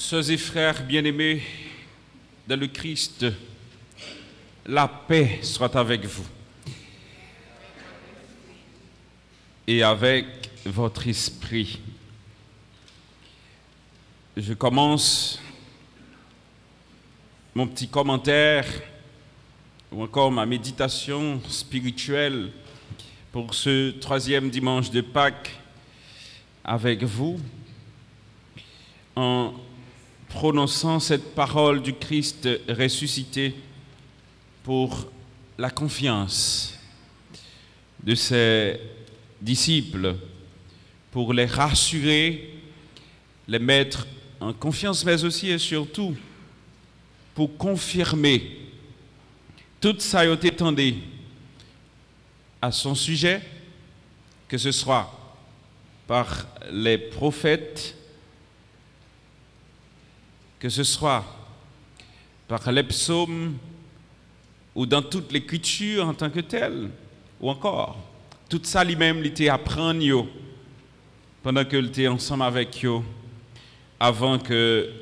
Sœurs et frères bien-aimés dans le Christ, la paix soit avec vous et avec votre esprit. Je commence mon petit commentaire ou encore ma méditation spirituelle pour ce 3e dimanche de Pâques avec vous en prononçant cette parole du Christ ressuscité pour la confiance de ses disciples, pour les rassurer, les mettre en confiance, mais aussi et surtout pour confirmer tout ça a été tendu à son sujet, que ce soit par les prophètes, que ce soit par les psaumes ou dans toute l'écriture en tant que telle, ou encore, tout ça lui-même, il était apprendre pendant que il était ensemble avec eux, avant que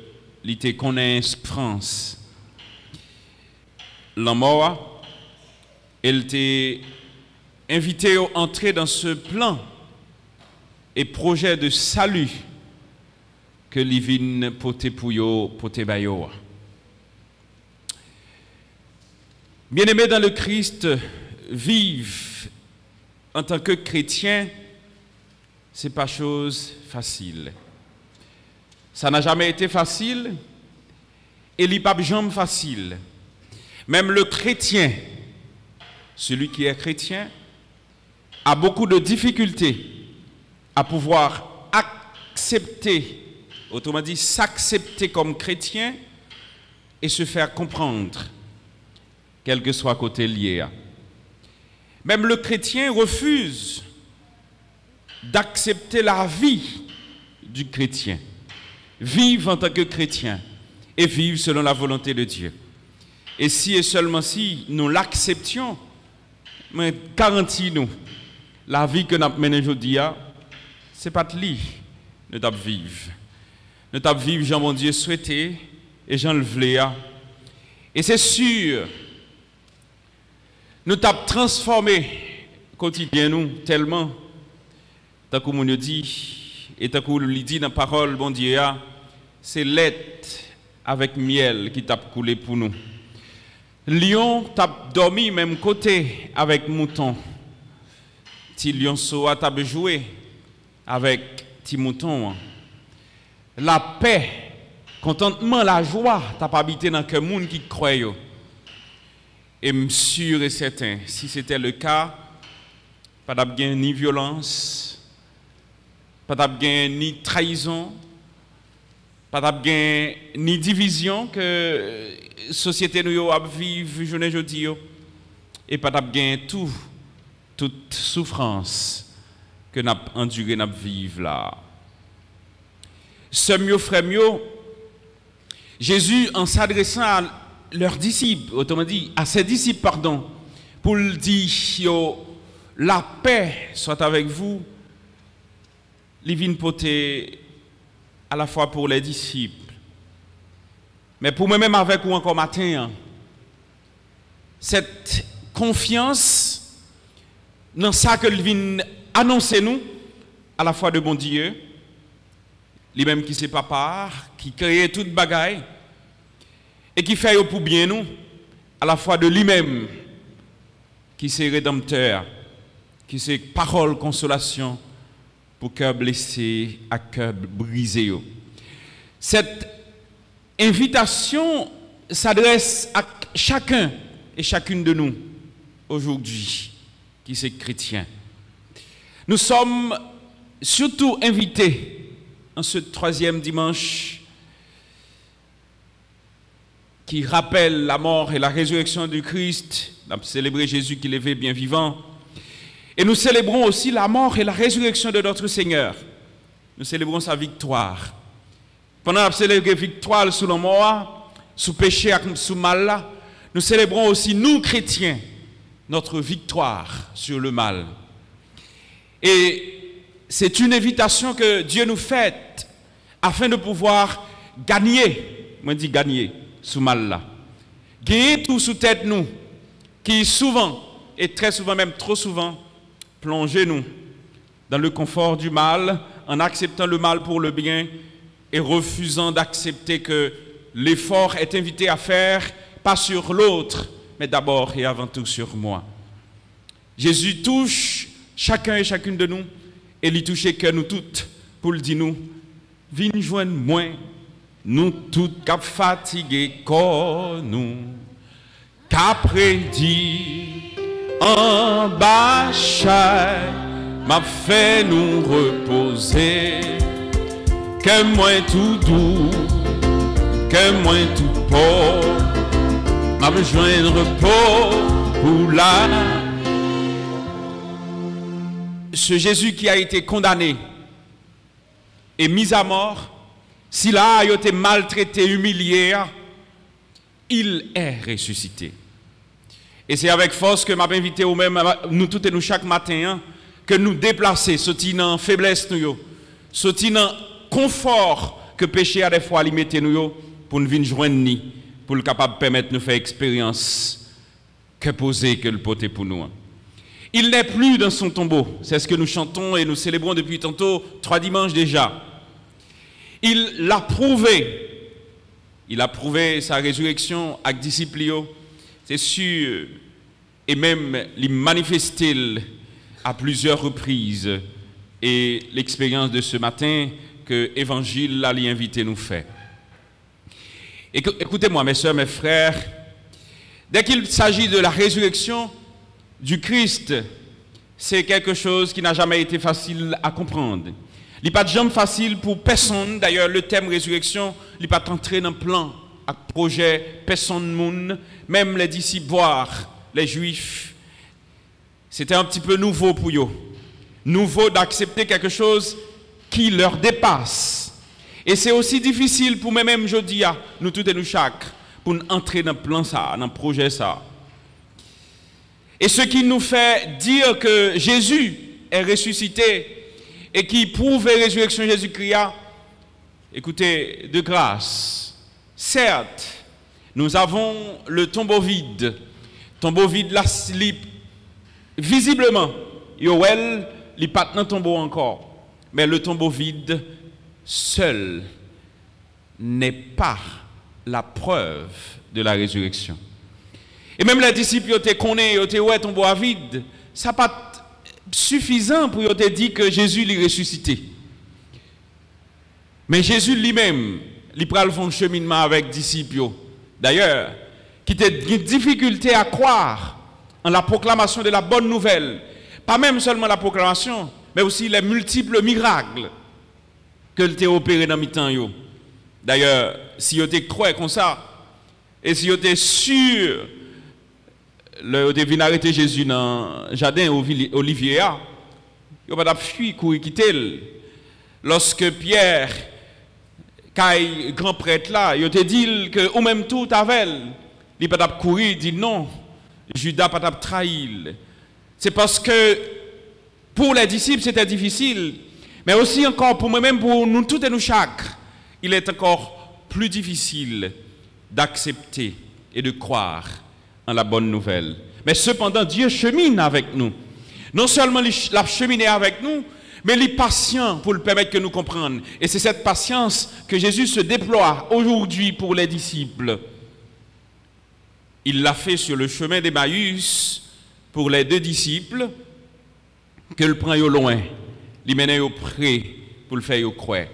il était connaisse France. L'amour, il était invité à entrer dans ce plan et projet de salut que l'ivine pote pouyo pote bayo. Bien-aimés dans le Christ, vivre en tant que chrétien, c'est pas chose facile. Ça n'a jamais été facile et il n'est pas jamais facile. Même le chrétien, celui qui est chrétien, a beaucoup de difficultés à pouvoir accepter, autrement dit, s'accepter comme chrétien et se faire comprendre, quel que soit côté lié. Même le chrétien refuse d'accepter la vie du chrétien, vivre en tant que chrétien et vivre selon la volonté de Dieu. Et si et seulement si nous l'acceptions, mais garantis-nous, la vie que nous avons menée aujourd'hui, ce n'est pas de lui, nous avons vivre. Nous avons vivre, Jean mon Dieu souhaité, et Jean le voulait. Et c'est sûr, nous avons transformé quotidien nous tellement, tant que nous dit, et tant que nous dit dans la parole, bon Dieu, c'est lait avec miel qui t'a coulé pour nous. Lion t'a dormi même côté avec mouton. Ti lion soa t'a joué avec ti mouton. La paix, contentement, la joie t'a pas habité dans que monde qui croit. Et je suis sûr et certain, si c'était le cas, pas d'abgain ni violence, pas d'abgain ni trahison, pas d'abgain ni division que la société nous a vivre journée aujourd'hui, et pas d'abgain toute souffrance que nous avons enduré, nous vivre là. Ce mieux frère mieux, Jésus en s'adressant à leurs disciples, autrement dit à ses disciples, pardon, pour lui dire la paix soit avec vous, il vient porter à la fois pour les disciples, mais pour moi-même avec vous encore matin, cette confiance dans ça que il vient annoncer nous, à la fois de bon Dieu, lui-même qui c'est papa, qui crée toute bagaille, et qui fait pour bien nous, à la fois de lui-même, qui c'est rédempteur, qui c'est parole consolation, pour cœur blessé, à cœur brisé. Cette invitation s'adresse à chacun et chacune de nous aujourd'hui, qui c'est chrétien. Nous sommes surtout invités en ce 3e dimanche qui rappelle la mort et la résurrection du Christ. Nous avons célébré Jésus qui est bien vivant. Et nous célébrons aussi la mort et la résurrection de notre Seigneur. Nous célébrons sa victoire. Pendant que nous célébrons la victoire sous la mort, sous péché et sous mal, nous célébrons aussi, nous chrétiens, notre victoire sur le mal. Et c'est une invitation que Dieu nous fait afin de pouvoir gagner, moi dis gagner, sous mal là. Gagner tout sous tête nous, qui souvent, et très souvent, même trop souvent, plongez nous dans le confort du mal, en acceptant le mal pour le bien et refusant d'accepter que l'effort est invité à faire, pas sur l'autre, mais d'abord et avant tout sur moi. Jésus touche chacun et chacune de nous, et il touche que nous toutes, pour le dire nous, viens joindre moi, nous toutes cap fatigués corps nous, qu'après dit en bas m'a fait nous reposer, que moi tout doux, que moi tout pauvre, m'a besoin de repos pour la. Ce Jésus qui a été condamné et mis à mort, s'il a été maltraité, humilié, il est ressuscité. Et c'est avec force que m'a invité au même, nous toutes et nous chaque matin, que nous déplacer, sauter dans faiblesse nous, sauter dans confort que péché a des fois limité nous, pour nous venir joindre ni, pour le capable permettre de nous faire expérience que poser que le poté pour nous. Il n'est plus dans son tombeau, c'est ce que nous chantons et nous célébrons depuis tantôt 3 dimanches déjà. Il l'a prouvé. Il a prouvé sa résurrection avec disciples, c'est sûr, et même il manifesté à plusieurs reprises. Et l'expérience de ce matin que l'Évangile l'a invité nous fait. Écoutez-moi, mes soeurs, mes frères, dès qu'il s'agit de la résurrection du Christ, c'est quelque chose qui n'a jamais été facile à comprendre. Il n'est pas de jambe facile pour personne. D'ailleurs, le thème résurrection, il n'est pas entré dans le plan, à projet, personne monde, même les disciples, voire les Juifs. C'était un petit peu nouveau pour eux. Nouveau d'accepter quelque chose qui leur dépasse. Et c'est aussi difficile pour moi-même, je dis, nous tous et nous chaque, pour entrer dans le plan ça, dans le projet ça. Et ce qui nous fait dire que Jésus est ressuscité et qui prouve la résurrection de Jésus-Christ, écoutez, de grâce. Certes, nous avons le tombeau vide. Tombeau vide là, visiblement, Yoel, il n'est pas dans le tombeau encore. Mais le tombeau vide seul n'est pas la preuve de la résurrection. Et même les disciples, ils connaissent, ils ont tombeau vide. Ça n'a pas suffisant pour te dire que Jésus est ressuscité. Mais Jésus lui-même, il prend le cheminement avec les disciples. D'ailleurs, qui a une difficulté à croire en la proclamation de la bonne nouvelle. Pas même seulement la proclamation, mais aussi les multiples miracles que tu as opérés dans le temps. D'ailleurs, si tu crois comme ça, et si tu es sûr, le devine arrêter Jésus dans le jardin Olivier, il va pas fuir, courir, quitter. Lorsque Pierre, grand prêtre là, il te dit que ou même tout avec, il va pas courir, il dit non, Judas va pas trahir. C'est parce que pour les disciples c'était difficile, mais aussi encore pour moi-même, pour nous tous et nous chaque, il est encore plus difficile d'accepter et de croire en la bonne nouvelle. Mais cependant, Dieu chemine avec nous. Non seulement il a cheminé avec nous, mais il est patient pour le permettre que nous comprenions. Et c'est cette patience que Jésus se déploie aujourd'hui pour les disciples. Il l'a fait sur le chemin d'Emmaüs pour les 2 disciples, que le prend au loin, il mène au près pour le faire au croix.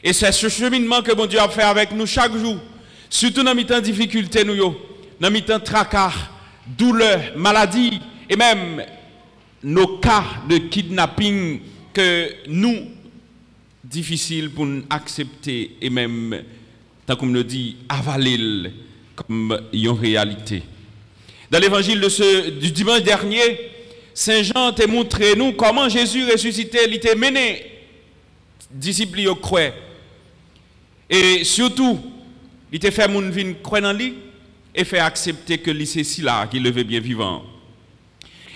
Et c'est ce cheminement que mon Dieu a fait avec nous chaque jour, surtout dans les temps de difficulté, dans les temps de tracas, douleur, maladie, et même nos cas de kidnapping que nous, difficile pour nous accepter et même, tant qu'on le dit, avaler comme une réalité. Dans l'évangile du dimanche dernier, Saint Jean t'a montré nous comment Jésus ressuscité, il t'a mené, disciples au croix. Et surtout, il t'a fait mon vie croire dans lui et fait accepter que c'est si là qu'il le veut bien vivant.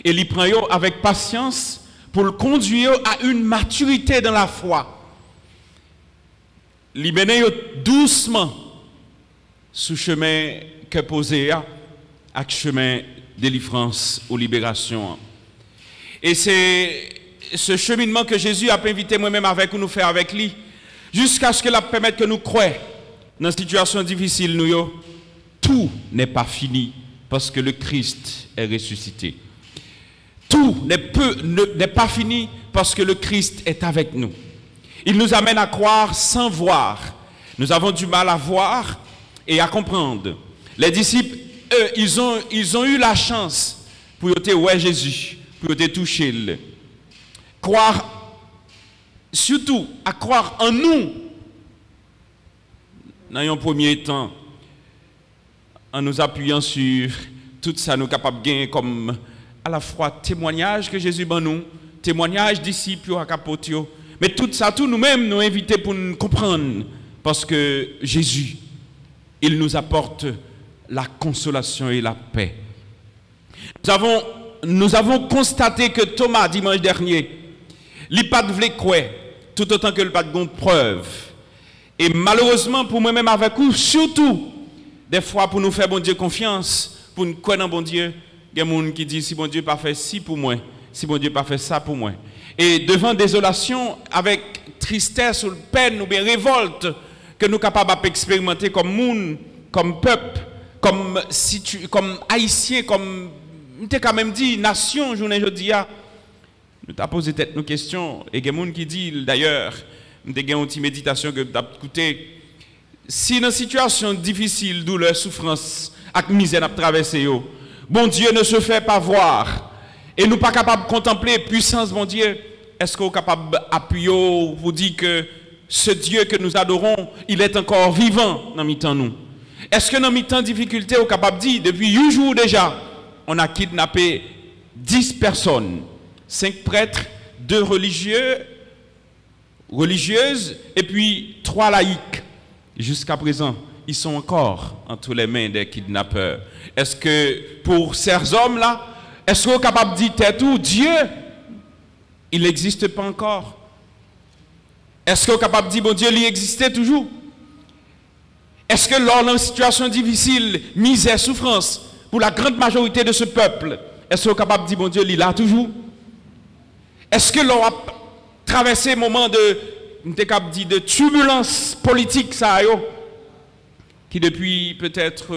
Et il prend avec patience pour le conduire à une maturité dans la foi. li mène doucement sous chemin que posé avec chemin délivrance ou libération. Et c'est ce cheminement que Jésus a invité moi-même avec nous faire avec lui jusqu'à ce que la permette que nous croyons dans une situation difficile nous tout n'est pas fini parce que le Christ est ressuscité. Tout n'est pas fini parce que le Christ est avec nous. Il nous amène à croire sans voir. Nous avons du mal à voir et à comprendre. Les disciples, eux, ils ont eu la chance pour voir Jésus, pour toucher. Croire, surtout à croire en nous, dans un premier temps, en nous appuyant sur tout ça, nous sommes capables de gagner comme à la fois témoignage que Jésus ban nous, témoignage disciples à capotio, mais tout ça, tout nous-mêmes nous inviter pour nous comprendre, parce que Jésus, il nous apporte la consolation et la paix. Nous avons constaté que Thomas, dimanche dernier, il n'a pas de croire, tout autant que le pas de preuve. Et malheureusement, pour moi-même avec vous, surtout, des fois, pour nous faire bon Dieu confiance, pour nous croire dans bon Dieu, il y a des gens qui disent si bon Dieu n'a pas fait ci pour moi, si bon Dieu n'a pas fait ça pour moi. Et devant désolation, avec tristesse ou peine ou bien révolte, que nous sommes capables d'expérimenter comme monde, comme peuple, comme haïtien, comme, on t'a quand même dit, nation, journée aujourd'hui, nous avons posé tête nos questions, et il y a des gens qui disent, d'ailleurs, nous avons une petite méditation que vous avez écoutée, si dans une situation difficile, douleur, souffrance, avec misère à traverser, bon Dieu ne se fait pas voir, et nous pas capables de contempler puissance, bon Dieu, est-ce qu'on est capable d'appuyer, vous dire que ce Dieu que nous adorons, il est encore vivant dans mi-temps nous? Est-ce que dans mi-temps difficulté, on est capable de dire, depuis 8 jours déjà, on a kidnappé 10 personnes, 5 prêtres, 2 religieuses, et puis 3 laïcs. Jusqu'à présent, ils sont encore entre les mains des kidnappeurs. Est-ce que pour ces hommes-là, est-ce qu'on est capable de dire tout, Dieu, il n'existe pas encore? Est-ce qu'on est capable de dire, bon Dieu, il existait toujours? Est-ce que lors d'une situation difficile, misère, souffrance, pour la grande majorité de ce peuple, est-ce qu'on est capable de dire, bon Dieu, il est là toujours? Est-ce que l'on a traversé un moment de turbulence politique, ça, qui depuis peut-être,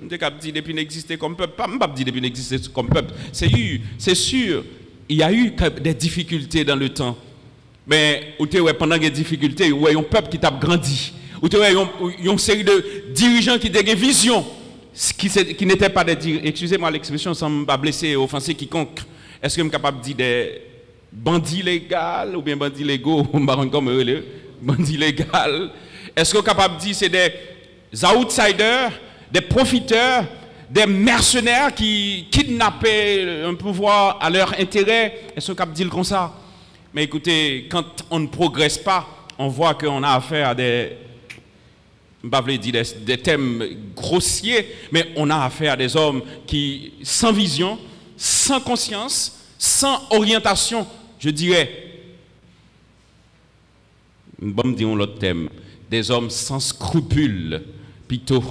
depuis n'existait comme peuple, pas dire depuis n'existait comme peuple, c'est sûr, il y a eu des difficultés dans le temps. Mais pendant les difficultés, il y a un peuple qui t'a grandi. Il y a une série de dirigeants qui ont des visions, qui n'étaient pas des dirigeants. Excusez-moi l'expression, sans me blesser et offenser quiconque. Est-ce que je suis capable de dire des bandits légaux ou bien bandits légaux, bandits légaux? Est-ce que je suis capable de dire c'est des outsiders, des profiteurs, des mercenaires qui kidnappaient un pouvoir à leur intérêt? Est-ce que je suis capable de dire comme ça? Mais écoutez, quand on ne progresse pas, on voit qu'on a affaire à des thèmes grossiers, mais on a affaire à des hommes qui, sans vision, sans conscience, sans orientation, je dirais, bon, disons l'autre thème, des hommes sans scrupules, plutôt,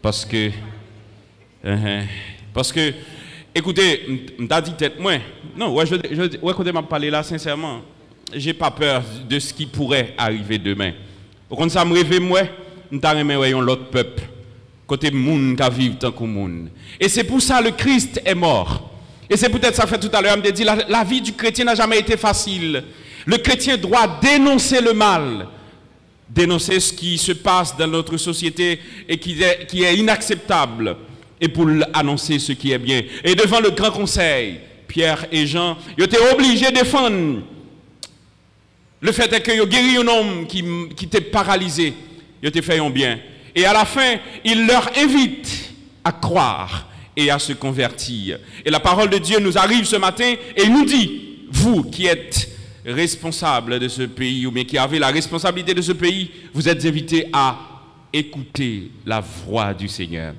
parce que, écoutez, m'ta dit tête moi, non, quand je m'a parlé là, sincèrement, j'ai pas peur de ce qui pourrait arriver demain. Quand ça me rêve moi, m'ta remet l'autre peuple, côté moun qui vivent tant que moun. Et c'est pour ça le Christ est mort. Et c'est peut-être ça fait tout à l'heure, me dit la vie du chrétien n'a jamais été facile. Le chrétien doit dénoncer le mal, dénoncer ce qui se passe dans notre société et qui est inacceptable, et pour annoncer ce qui est bien. Et devant le grand conseil, Pierre et Jean, ils étaient obligés de défendre. Le fait est qu'ils ont guéri un homme qui était paralysé. Ils ont fait un bien. Et à la fin, il leur invite à croire et à se convertir. Et la parole de Dieu nous arrive ce matin et nous dit, vous qui êtes responsables de ce pays, ou bien qui avez la responsabilité de ce pays, vous êtes invités à écouter la voix du Seigneur.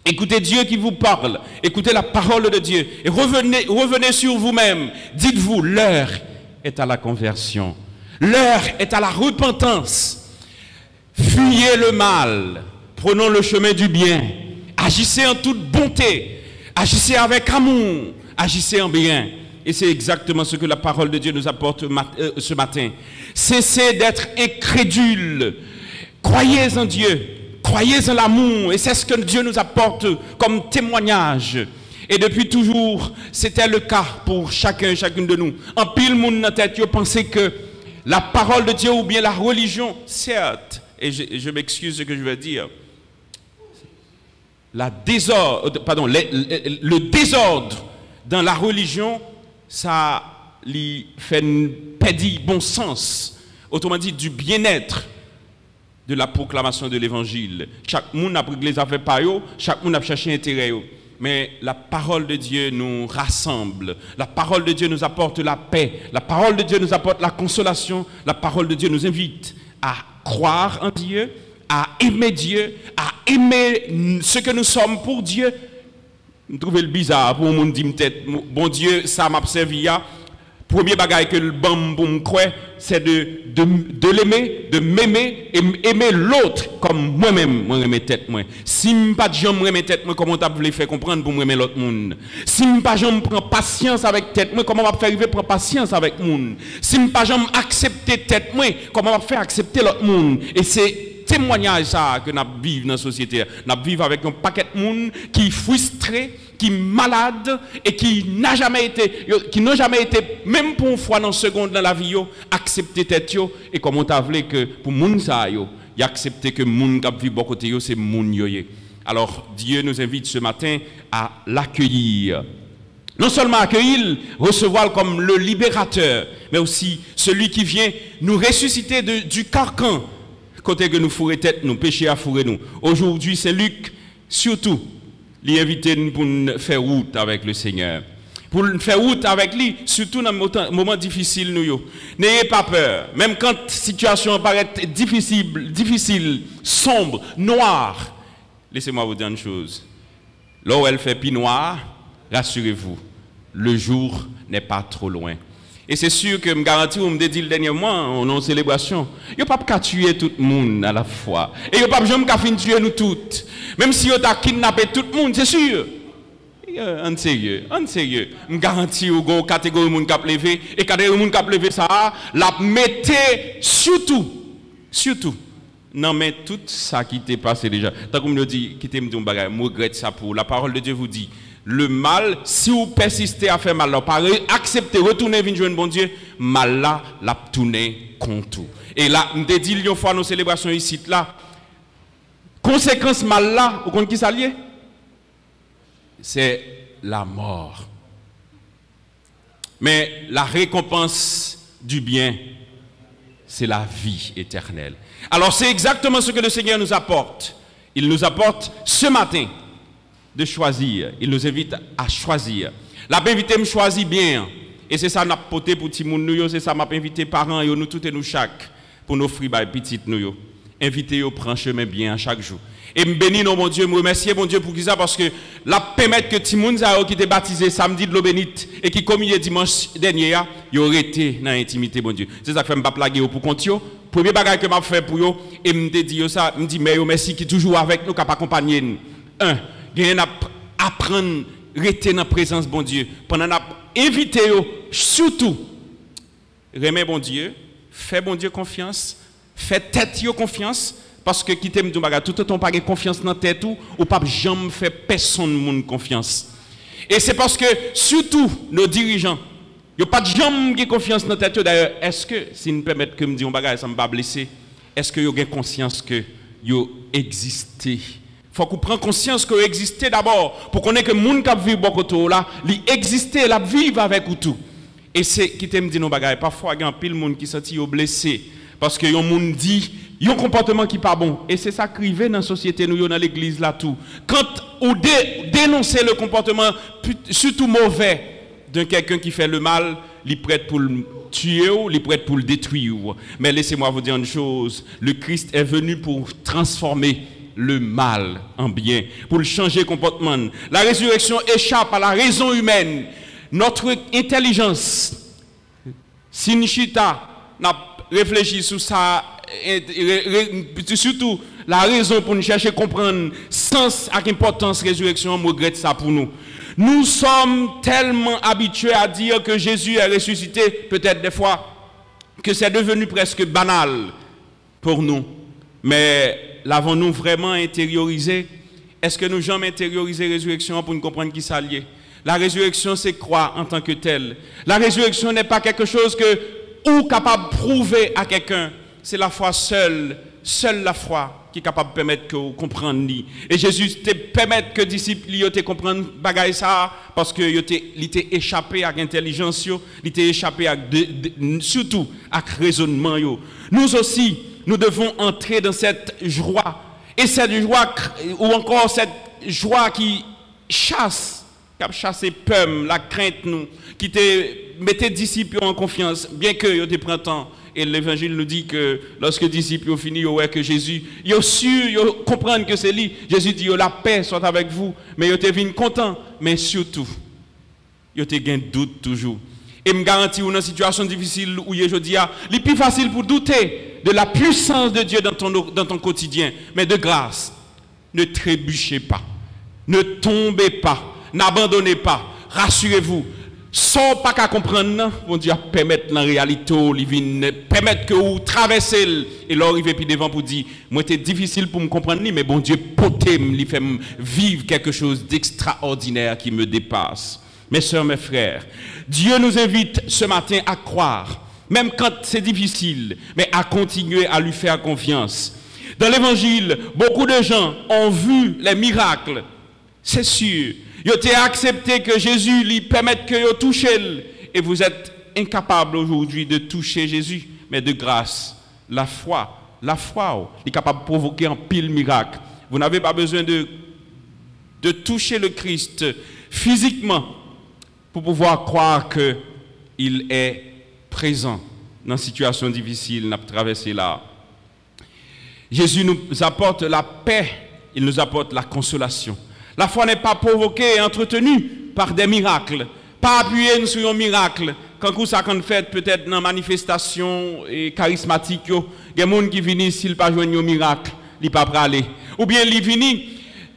Écoutez Dieu qui vous parle, écoutez la parole de Dieu et revenez sur vous-même. Dites-vous, l'heure est à la conversion, l'heure est à la repentance. Fuyez le mal, prenons le chemin du bien, agissez en toute bonté, agissez avec amour, agissez en bien. Et c'est exactement ce que la parole de Dieu nous apporte ce matin. Cessez d'être incrédules, croyez en Dieu, croyez en l'amour, et c'est ce que Dieu nous apporte comme témoignage. Et depuis toujours, c'était le cas pour chacun et chacune de nous. En pile monde dans tête, yo pensez que la parole de Dieu ou bien la religion, certes, et je m'excuse ce que je veux dire, le désordre dans la religion, ça lui fait perdre bon sens. Autrement dit, du bien-être de la proclamation de l'évangile. Chaque monde a pris les affaires par eux, chaque monde a cherché intérêt. Mais la parole de Dieu nous rassemble. La parole de Dieu nous apporte la paix. La parole de Dieu nous apporte la consolation. La parole de Dieu nous invite à croire en Dieu, à aimer Dieu, à aimer ce que nous sommes pour Dieu. Je trouve le bizarre pour mon dire peut-être bon Dieu ça m'a servi. Premier bagage que le bon pour me croire c'est de l'aimer, de m'aimer et aimer l'autre comme moi-même moi aimer tête moi. Si me pas jambe aimer tête moi comment tu voulais faire comprendre pour aimer l'autre monde. Si me pas jambe prend patience avec tête moi comment va faire arriver prendre patience avec monde. Si me pas jambe accepter tête moi comment va faire accepter l'autre monde. Et c'est témoignage ça que nous vivons dans la société. Nous vivons avec un paquet de monde qui est frustré, qui est malade et qui n'a jamais été, même pour une fois dans une seconde dans la vie, accepter tête et comme on t'a voulu que pour moun ça il accepter que moun qui vit beaucoup côté c'est moun yoye. Alors Dieu nous invite ce matin à l'accueillir. Non seulement accueillir, recevoir comme le libérateur, mais aussi celui qui vient nous ressusciter du carcan. Côté que nous fourrer tête, nous pécher à fourrer nous. Aujourd'hui, c'est Luc, surtout, l'invité pour nous faire route avec le Seigneur. Pour nous faire route avec lui, surtout dans les moments difficiles. N'ayez pas peur. Même quand la situation paraît difficile, sombre, noire. Laissez-moi vous dire une chose. Là où elle fait plus noir, rassurez-vous, le jour n'est pas trop loin. Et c'est sûr que je me garantis, on me dit le dernier mois, on est en célébration. Il n'y a pas qu'à tuer tout le monde à la fois. Et il n'y a pas besoin de tuer nous toutes. Même si on a kidnappé tout le monde, c'est sûr. En sérieux. Je me garantis, il y a une catégorie de monde qui a levé. Et quand il y a monde qui a levé ça, la mettez surtout. Non, mais tout ça qui t'est passé déjà. Tant que je dis, qui t'aime dire, je regrette ça pour. La parole de Dieu vous dit. Le mal, si vous persistez à faire mal, acceptez, retournez, venez jouer bon Dieu, mal là, la tourner contre. Et là, nous avons dit une fois nos célébrations ici, là, conséquence mal là, vous comprenez qui ça lié? C'est la mort. Mais la récompense du bien, c'est la vie éternelle. Alors c'est exactement ce que le Seigneur nous apporte. Il nous apporte ce matin de choisir. Il nous invite à choisir. La invité me choisit bien. Et c'est ça que nous avons porté pour tout le monde. C'est ça que m'a invité parents, nous tous et nous chaque, pour nos frères et petites nous. Invitez au prendre chemin bien chaque jour. Et me bénis, mon Dieu, me remercier, mon Dieu, pour ça, parce que la permettre que Timoun qui était baptisé samedi de l'eau bénite et qui communiait dimanche dernier, il aurait été dans l'intimité, mon Dieu. C'est ça que je ne vais pas plaguer pour compte. Premier bagage que je fait pour eux, et me dit ça, me dit, mais merci qui est toujours avec nous, qui a accompagné nous. Un, il y a apprendre, rester dans la présence, bon Dieu. Pendant invité, surtout, remet bon Dieu, fait bon Dieu confiance, fait tête confiance. Parce que qui t'aime tout le temps pas confiance dans tête ou pas jamais fait personne monde confiance. Et c'est parce que surtout nos dirigeants, il n'y a pas de gens qui ont confiance dans tête. D'ailleurs, est-ce que si nous permettez que me dire un bagage ça me va blesser, est-ce que vous avez conscience que vous existez? Faut qu'on prenne conscience que vous existez d'abord pour qu'on ait que le monde qui vit beaucoup là, il existe, il vivre avec vous tout. Et c'est qui t'aime dire nos bagages. Parfois il y a un pile monde qui senti blessé parce que yon monde dit il y a un comportement qui n'est pas bon. Et c'est ça qui arrive dans la société, nous, dans l'église, là, tout. Quand on dénonce le comportement, surtout mauvais, de quelqu'un qui fait le mal, il est prêt pour le tuer ou il est prêt pour le détruire. Mais laissez-moi vous dire une chose. Le Christ est venu pour transformer le mal en bien, pour le changer comportement. La résurrection échappe à la raison humaine. Notre intelligence, si Nishita n'a réfléchi sur ça, surtout la raison pour nous chercher à comprendre sens et importance de la résurrection, je regrette ça pour nous. Nous sommes tellement habitués à dire que Jésus est ressuscité, peut-être des fois, que c'est devenu presque banal pour nous. Mais l'avons-nous vraiment intériorisé? Est-ce que nous jamais intériorisé la résurrection pour nous comprendre qui ça lié? La résurrection, c'est croire en tant que telle. La résurrection n'est pas quelque chose que ou capable de prouver à quelqu'un. C'est la foi seule la foi qui est capable de permettre que vous compreniez. Et Jésus te permet que les disciples te comprennent bagaille ça parce que il était échappé à l'intelligence, il était échappé à surtout à raisonnement. Nous aussi, nous devons entrer dans cette joie. Et cette joie, ou encore cette joie qui chasse peur, la crainte, nous, qui te mettait disciples en confiance, bien que il te prend temps. Et l'évangile nous dit que lorsque les disciples ont fini, ils ont vu que Jésus, ils ont su, ils comprennent que c'est lui. Jésus dit, la paix soit avec vous. Mais ils ont été contents. Mais surtout, ils ont été un doute toujours. Et me garantis dans une situation difficile où je dis, il est plus facile pour douter de la puissance de Dieu dans ton quotidien. Mais de grâce, ne trébuchez pas. Ne tombez pas. N'abandonnez pas. Rassurez-vous. Sans pas qu'à comprendre, bon Dieu permettre la réalité, permettre que vous traversez et là arriver puis devant pour dire, moi c'est difficile pour me comprendre, mais bon Dieu poté me fait vivre quelque chose d'extraordinaire qui me dépasse. Mes sœurs, mes frères, Dieu nous invite ce matin à croire, même quand c'est difficile, mais à continuer à lui faire confiance. Dans l'évangile, beaucoup de gens ont vu les miracles, c'est sûr. Vous avez accepté que Jésus lui permette que vous touchiez. Et vous êtes incapable aujourd'hui de toucher Jésus. Mais de grâce, la foi est capable de provoquer un pile miracle. Vous n'avez pas besoin de toucher le Christ physiquement pour pouvoir croire qu'il est présent dans une situation difficile, n'a traversé là. Jésus nous apporte la paix, il nous apporte la consolation. La foi n'est pas provoquée et entretenue par des miracles. Pas appuyée sur un miracle. Quand vous avez fait peut-être dans manifestation charismatique, il y a des gens qui viennent s'ils ne pas jouer un miracle, ils ne peuvent pas aller. Ou bien ils viennent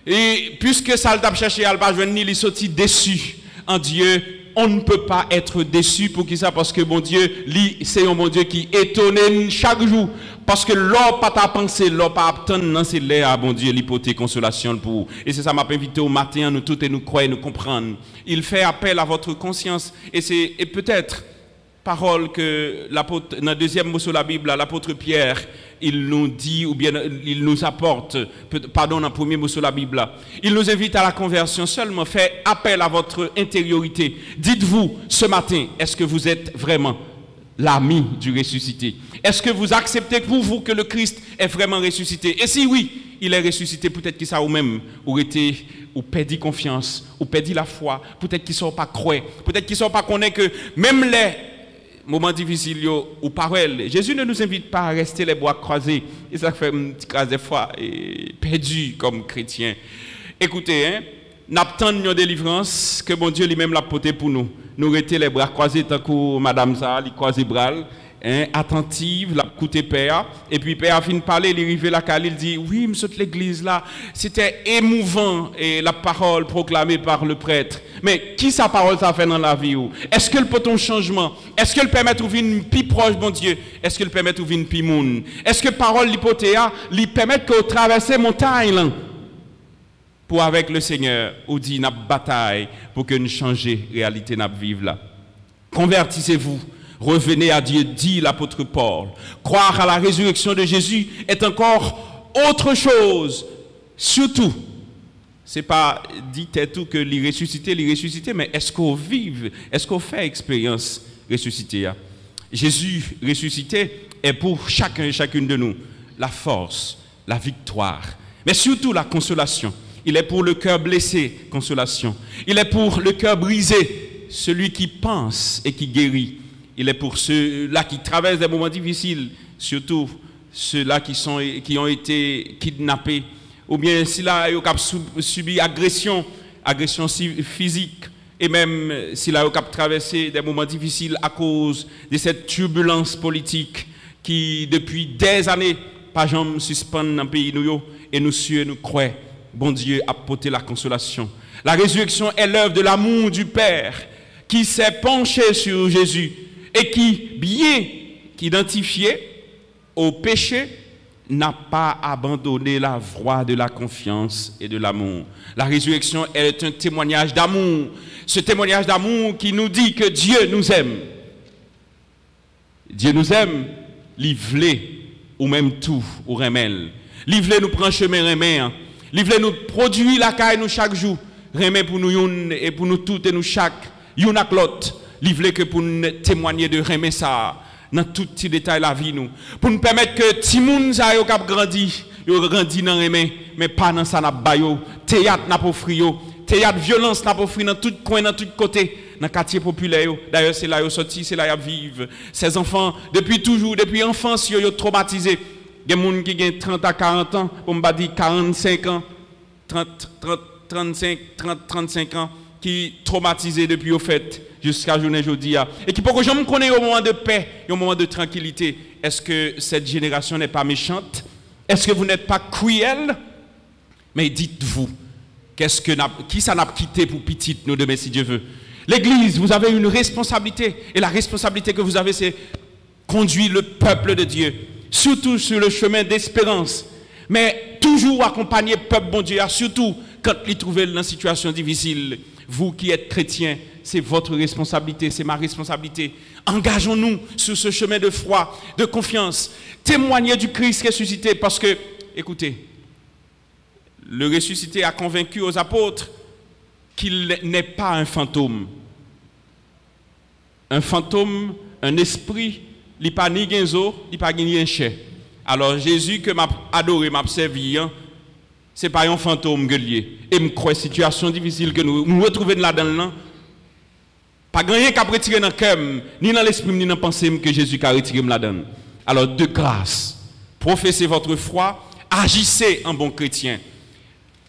et puisque ça le tape chercher, ils ne pas jouer, ils sont déçus en Dieu. On ne peut pas être déçu pour qui ça parce que bon Dieu, c'est un bon Dieu qui étonne chaque jour. Parce que l'or pas ta pensée, l'or pas attendre dans c'est l'air, bon Dieu, l'hypothèque consolation pour vous. Et c'est ça m'a invité au matin, nous tous et nous croire, nous comprendre. Il fait appel à votre conscience et peut-être parole que l'apôtre dans le deuxième mot sur la Bible, l'apôtre Pierre, il nous dit ou bien il nous apporte, pardon, dans le premier mot sur la Bible, il nous invite à la conversion seulement, fait appel à votre intériorité. Dites-vous ce matin, est-ce que vous êtes vraiment l'ami du ressuscité? Est-ce que vous acceptez pour vous que le Christ est vraiment ressuscité? Et si oui, il est ressuscité, peut-être qu'il ça ou même ou perdu confiance, ou perdu la foi, peut-être qu'ils ne sont pas croyants, peut-être qu'ils ne sont pas connaître que même les moments difficiles ou paroles, Jésus ne nous invite pas à rester les bras croisés. Et ça fait une petite case des fois perdu comme chrétien. Écoutez, n'attendons une délivrance que bon Dieu lui-même l'a porté pour nous. Nous rester les bras croisés tant que Madame Zah, il croise les bras, attentive, la coûté père. Et puis père a fini de parler, il est arrivé là, il dit oui, monsieur de l'église là, c'était émouvant et la parole proclamée par le prêtre. Mais qui sa parole ça fait dans la vie? Est-ce que le poton changement? Est-ce que le permet de venir plus proche, bon Dieu? Est-ce que le permet de venir plus moun? Est-ce que parole l'hypothèa lui permet que traverser montagne là? Pour avec le Seigneur, ou dit n'a bataille pour que nous changions la réalité n'a vivre là. Convertissez-vous, revenez à Dieu, dit l'apôtre Paul. Croire à la résurrection de Jésus est encore autre chose. Surtout, c'est pas dit tout que les ressuscité, mais est-ce qu'on vive, est-ce qu'on fait expérience ressuscité? Jésus ressuscité est pour chacun et chacune de nous la force, la victoire, mais surtout la consolation. Il est pour le cœur blessé, consolation. Il est pour le cœur brisé, celui qui pense et qui guérit. Il est pour ceux-là qui traversent des moments difficiles, surtout ceux-là qui ont été kidnappés, ou bien s'ils ont subi agression physique, et même s'ils ont traversé des moments difficiles à cause de cette turbulence politique qui depuis des années, pas jamais suspendent dans le pays nous et nous suivons, nous croyons, bon Dieu a porté la consolation. La résurrection est l'œuvre de l'amour du Père qui s'est penché sur Jésus et qui, bien qu'identifié au péché, n'a pas abandonné la voie de la confiance et de l'amour. La résurrection est un témoignage d'amour. Ce témoignage d'amour qui nous dit que Dieu nous aime. Dieu nous aime, livrer ou même tout, ou remel. Livrer nous prend chemin remet. Livrer nous produit la caille nous chaque jour. Remet pour nous et pour nous toutes et nous chaque. Yon ak l'autre. Livrer que pour nous témoigner de remet ça. Dans tout petit détail la vie nous. Pour nous permettre que Timoun sa yo kap grandi. Yo grandi dans remet. Mais pas dans ça n'a bayo. Théâtre n'a pas offri yo. Théâtre violence n'a pas offri dans tout coin, dans tout côté. Dans le quartier populaire. D'ailleurs, c'est là qu'ils sont sortis, c'est là qu'ils vivent. Ces enfants, depuis toujours, depuis enfance, ils sont traumatisés. Il y a des gens qui ont 30 à 40 ans, on me dit 45 ans, 35 ans, qui sont traumatisés depuis au fait, jusqu'à journée aujourd'hui. Et qui, pour que je me connaisse au moment de paix, au moment de tranquillité, est-ce que cette génération n'est pas méchante? Est-ce que vous n'êtes pas cruel? Mais dites-vous, qui ça n'a quitté pour petit nous demain si Dieu veut? L'Église, vous avez une responsabilité. Et la responsabilité que vous avez, c'est conduire le peuple de Dieu. Surtout sur le chemin d'espérance. Mais toujours accompagner le peuple bon Dieu. Surtout quand il trouve dans une situation difficile. Vous qui êtes chrétiens, c'est votre responsabilité, c'est ma responsabilité. Engageons-nous sur ce chemin de foi, de confiance. Témoignez du Christ ressuscité. Parce que, écoutez, le ressuscité a convaincu aux apôtres qu'il n'est pas un fantôme. Un fantôme, un esprit, il n'est pas ni genzo, il n'est pas ni un chien. Alors Jésus que m'a adoré, m'a servi, ce n'est pas un fantôme que lié. Et je crois situation difficile que nous retrouvons là-dedans. Pas rien qu'à retirer dans le cœur, ni dans l'esprit, ni dans la pensée que Jésus a retiré là-dedans. Alors de grâce, professez votre foi, agissez en bon chrétien.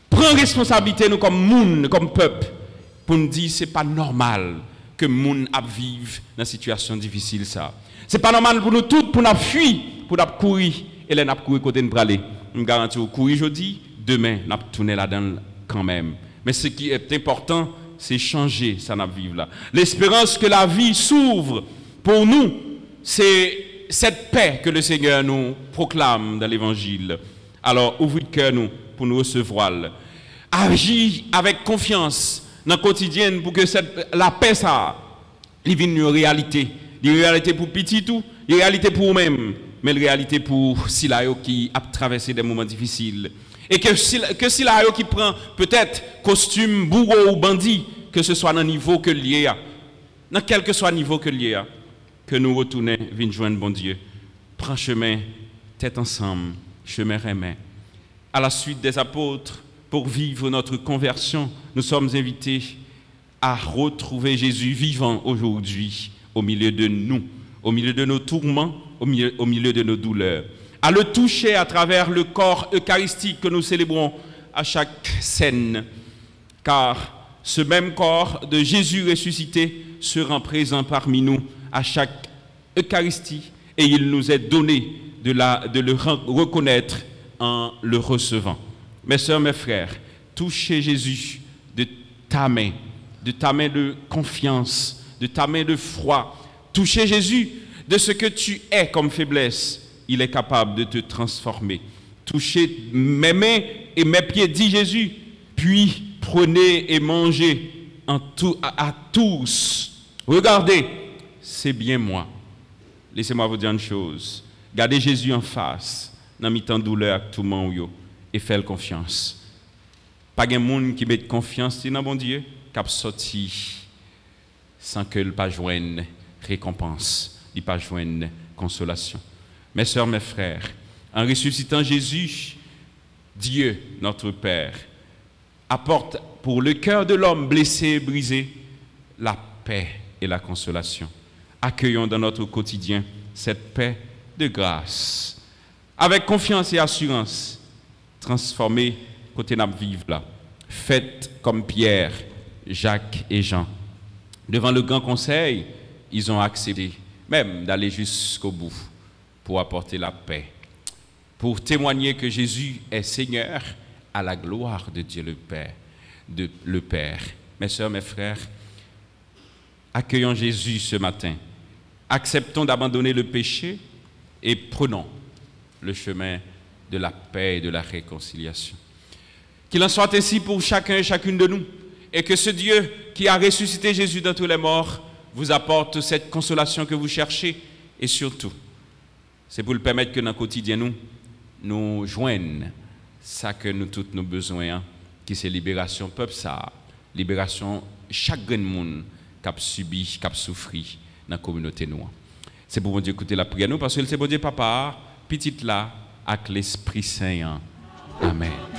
Prends responsabilité nous comme monde, comme peuple, pour nous dire que ce n'est pas normal que monde vive dans une situation difficile. Ce n'est pas normal pour nous tous, pour nous fuir, pour nous courir, et là nous courir côté de aller. Je me garantis, courir aujourd'hui, demain, nous tourner là-dedans quand même. Mais ce qui est important, c'est changer ça nous vivre là. L'espérance que la vie s'ouvre pour nous, c'est cette paix que le Seigneur nous proclame dans l'Évangile. Alors, ouvrez le cœur nous pour nous recevoir. Agis avec confiance dans le quotidien pour que la paix, ça, devienne une réalité. Une réalité pour petit tout, une réalité pour vous-même, mais une réalité pour Silayo qui a traversé des moments difficiles. Et que Silayo qui prend peut-être costume, bourreau ou bandit, que ce soit dans le niveau que lié à, dans quel que soit le niveau que lié à, que nous retournions, venir joindre bon Dieu. Prends chemin, tête ensemble, chemin remet. À la suite des apôtres, pour vivre notre conversion, nous sommes invités à retrouver Jésus vivant aujourd'hui au milieu de nous, au milieu de nos tourments, au milieu de nos douleurs. À le toucher à travers le corps eucharistique que nous célébrons à chaque scène. Car ce même corps de Jésus ressuscité sera présent parmi nous à chaque Eucharistie et il nous est donné de le reconnaître en le recevant. Mes sœurs, mes frères, touchez Jésus de ta main de confiance, de ta main de foi. Touchez Jésus de ce que tu es comme faiblesse. Il est capable de te transformer. Touchez mes mains et mes pieds, dit Jésus, puis prenez et mangez à tous. Regardez, c'est bien moi. Laissez-moi vous dire une chose. Gardez Jésus en face, dans mi-temps douleur, tout le monde, et faites confiance. Pas de monde qui met confiance dans bon Dieu, qui a sorti sans que le pas joigne récompense, il pas joigne consolation. Mes sœurs, mes frères, en ressuscitant Jésus, Dieu, notre Père, apporte pour le cœur de l'homme blessé et brisé la paix et la consolation. Accueillons dans notre quotidien cette paix de grâce. Avec confiance et assurance, transformez côté n'a vivre là. Faites comme Pierre, Jacques et Jean. Devant le grand conseil, ils ont accepté même d'aller jusqu'au bout. pour apporter la paix, pour témoigner que Jésus est Seigneur à la gloire de Dieu le Père. Mes sœurs, mes frères, accueillons Jésus ce matin. Acceptons d'abandonner le péché et prenons le chemin de la paix et de la réconciliation. Qu'il en soit ainsi pour chacun et chacune de nous, et que ce Dieu qui a ressuscité Jésus d'entre les morts vous apporte cette consolation que vous cherchez, et surtout, c'est pour le permettre que dans le quotidien, nous joignons ça que nous tous nos besoins, qui c'est libération peuple, ça, libération chaque grand monde qui a subi, qui a souffert dans la communauté noire. C'est pour bon Dieu écouter la prière nous, parce que c'est bon Dieu Papa, petite là, avec l'Esprit Saint. Amen.